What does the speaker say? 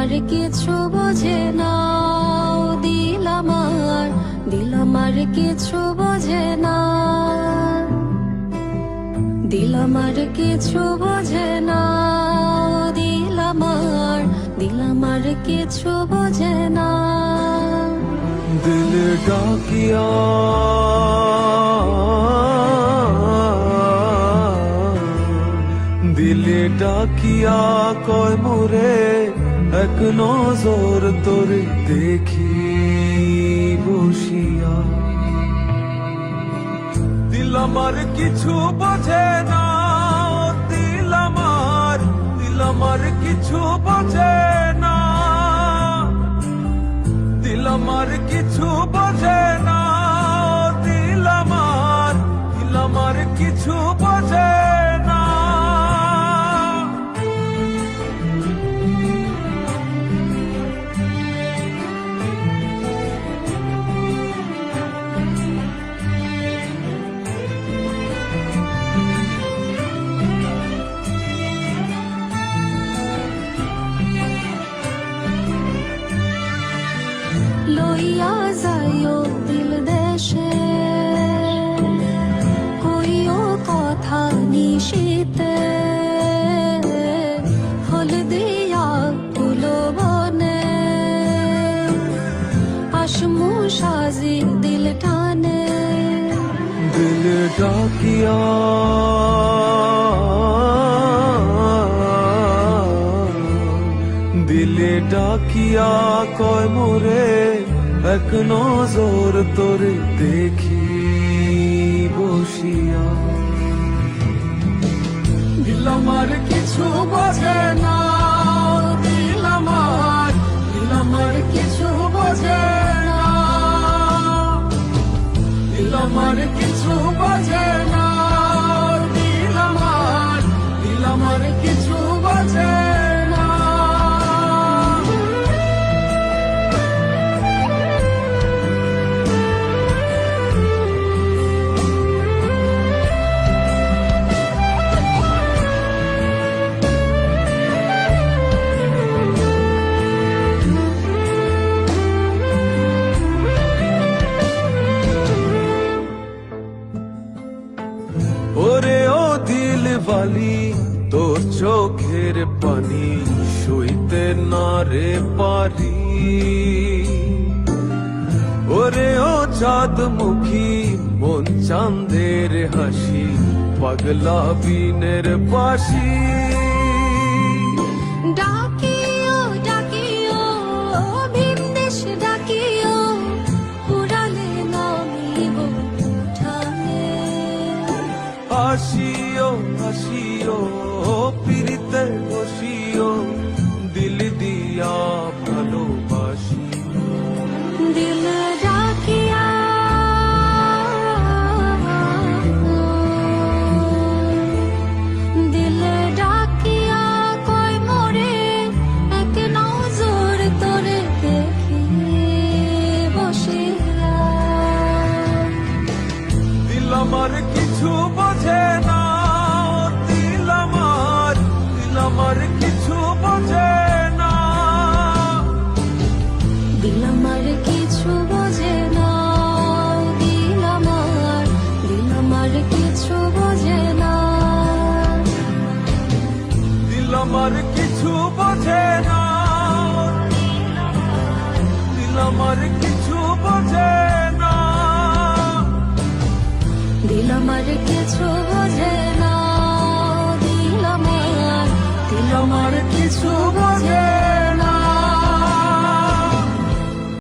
আমার কিছু বোঝে না, দিল আমার কিছু বোঝে না, দিল আমার কিছু বোঝে না, দিল আমার কিছু বোঝে না। দিল ডাকিয়া দিলে ডাকিয়া কয় মোরে এক নজর তোরে দেখি বসিয়া। দিল আমার কিছু বোঝে না, দিল আমার কিছু বোঝে না, দিল আমার কিছু বোঝে না, দিল আমার কিছু বোঝে না। লইয়া যাইও দিল দেশে, কইও কথা নিশীতে, হল দিয়া ফুলো বনে, আসমু সাজি দিল টানে। দিল ডাকিয়া দিলে ডাকিয়া কয় মোরে এক নজর তোরে দেখি বসিয়া। দিল আমার কিছু বোঝে না, দিল আমার কিছু বোঝে না, দিল আমার কিছু বোঝে না, দিল আমার কিছু বোঝে না। ওরে ও দিল বালি, তোর চোখের পানি সইতে না রে পারি। ওরে ও চাঁদ মুখী মন চাঁদের হাসি, পাগলা বিনের বাসি। ডাকিও ডাকিও ভিনদেশ ডাকিও, পুরালে নামিব উঠানে। হাসিও হাসিও পিরিতে বসিও, দিল দিয়া ভালোবাসি। দিল ডাকিয়া দিল ডাকিয়া কয় মোরে এক নজর তোরে দেখি বসিয়া। দিল আমার কিছু বোঝে না, দিল আমার কিছু বোঝে না, দিল আমার কিছু বোঝে না, দিল আমার কিছু বোঝে না, দিল আমার কিছু বোঝে না, দিল আমার কিছু বোঝে না, দিল আমার কিছু বোঝে